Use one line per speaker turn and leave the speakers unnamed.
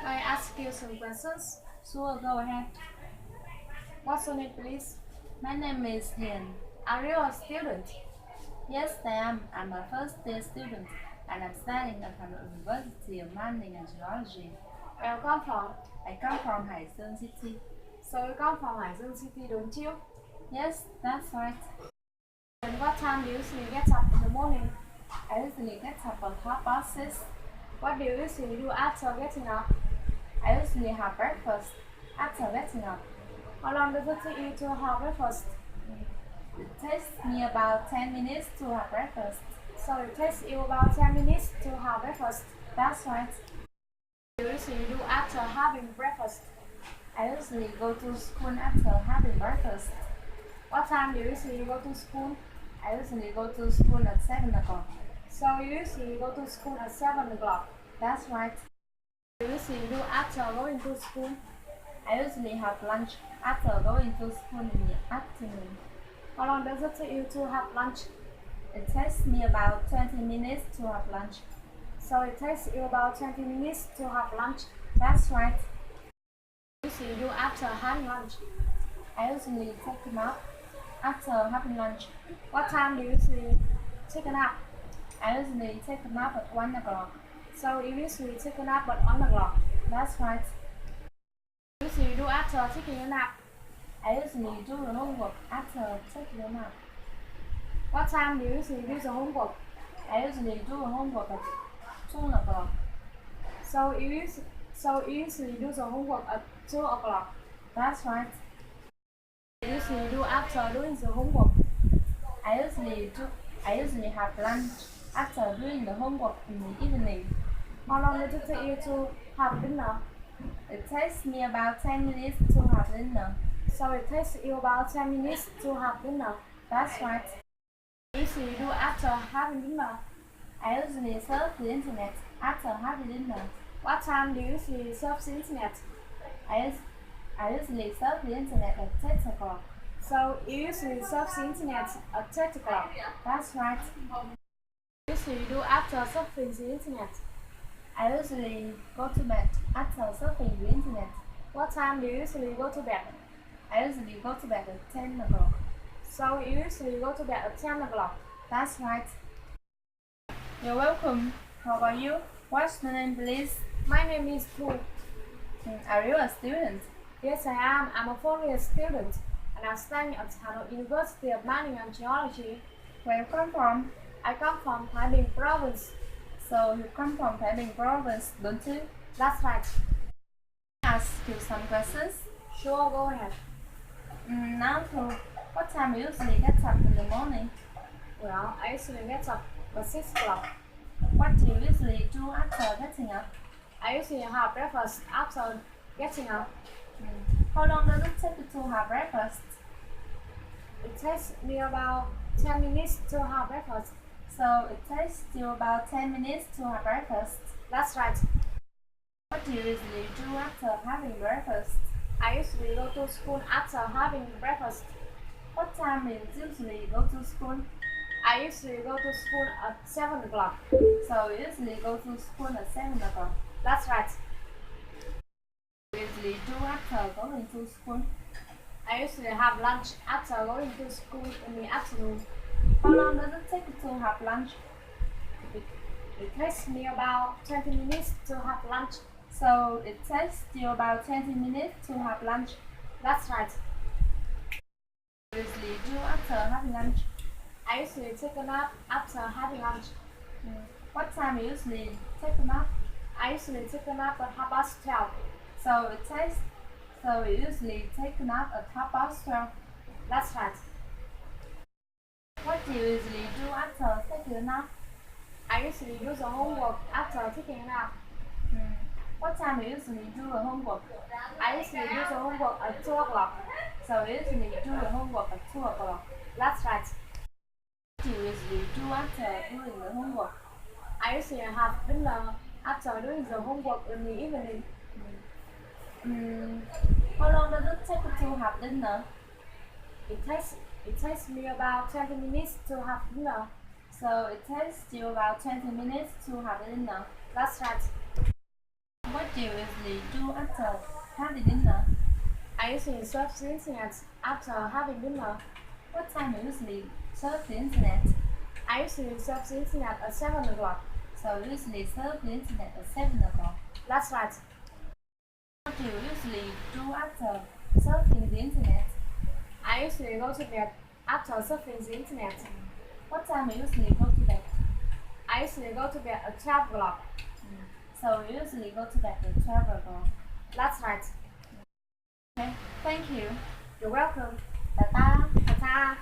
I ask you some questions?
Sure, go ahead.
What's your name, please?
My name is Hiền.
Are you a student?
Yes, I am. I'm a first year student and I'm studying at the University of Mining and Geology.
Where you come from?
I come from Hải Dương City.
So you come from Hải Dương City, don't you?
Yes, that's right.
And what time do you usually get up in the morning?
I usually get up at 6:30.
What do you usually do after getting up?
I usually have breakfast after getting up.
How long does it take you to have breakfast?
It takes me about 10 minutes to have breakfast.
So it takes you about 10 minutes to have breakfast.
That's right.
What do you usually do after having breakfast?
I usually go to school after having breakfast.
What time do you usually go to school?
I usually go to school at 7 o'clock.
So you usually go to school at 7 o'clock.
That's right.
What do you usually do after going to school?
I usually have lunch after going to school in the afternoon.
How long does it take you to have lunch?
It takes me about 20 minutes to have lunch.
So it takes you about 20 minutes to have lunch.
That's right.
What do you usually do after having lunch?
I usually take a nap after having lunch.
What time do you usually take a nap?
I usually take a nap at 1 o'clock.
So you usually take a nap at 1 o'clock.
That's right.
What do you usually do after taking a nap?
I usually do the homework after taking a nap.
What time do you usually do the homework?
I usually do the homework at 2 o'clock.
So you usually do the homework at 2 o'clock.
That's right.
What do you usually do after doing the homework?
I usually have lunch after doing the homework in the evening.
How long does it take you to have dinner?
It takes me about 10 minutes to have dinner.
So it takes you about 10 minutes to have dinner.
That's right.
What do you usually do after having dinner?
I usually surf the internet after having dinner.
What time do you usually surf the internet?
I usually surf the internet at 10 o'clock.
So you usually surf the internet at 10 o'clock.
That's right.
What do you usually do after surfing the internet?
I usually go to bed after surfing the internet.
What time do you usually go to bed?
I usually go to bed at 10 o'clock.
So you usually go to bed at 10 o'clock.
That's right. You're welcome. How about you? What's your name, please?
My name is Thu.
Are you a student?
Yes, I am. I'm a 4-year student and I'm studying at the University of Mining and Geology.
Where you come from?
I come from Thái Bình province.
So you come from Thái Bình province, don't you?
That's right.
Ask you some questions.
Sure, go ahead.
Now, what time you usually get up in the morning?
Well, I usually get up at 6 o'clock.
What do you usually do after getting up?
I usually have breakfast after getting up.
How long does it take you to have breakfast?
It takes me about 10 minutes to have breakfast.
So it takes you about 10 minutes to have breakfast.
That's right.
What do you usually do after having breakfast?
I usually go to school after having breakfast.
What time do you usually go to school?
I usually go to school at 7 o'clock.
So you usually go to school at 7 o'clock.
That's right.
What do you usually do after going to school?
I usually have lunch after going to school in the afternoon.
How long does it take you to have lunch?
It takes me about 20 minutes to have lunch.
So it takes you about 20 minutes to have lunch.
That's right.
What do you usually do after having lunch?
I usually take a nap after having lunch.
What time you usually take a nap?
I usually take a nap at 12:30.
So you usually take a nap at 12:30.
That's right.
What do you usually do after taking a nap?
I usually do the homework after taking a nap.
What time you usually do the homework?
I usually do the homework at 2 o'clock.
So you usually do the homework at 2 o'clock.
That's right.
What do you usually do after doing the homework?
I usually have dinner after doing the homework in the evening.
How long does it take you to have dinner?
It takes me about 20 minutes to have dinner.
So it takes you about 20 minutes to have dinner.
That's right.
What What do you usually do after having dinner?
I usually surf the internet after having dinner.
What time you usually surf the internet?
I usually surf the internet at 7 o'clock.
So you usually surf the internet at 7 o'clock.
That's right.
What do you usually do after surfing the internet?
I usually go to bed after surfing the internet.
What time you usually go to bed?
I usually go to bed at 12 o'clock.
So you usually go to bed at 12 o'clock.
That's right.
Okay, thank you.
You're welcome.
Ta-ta.
Ta-ta.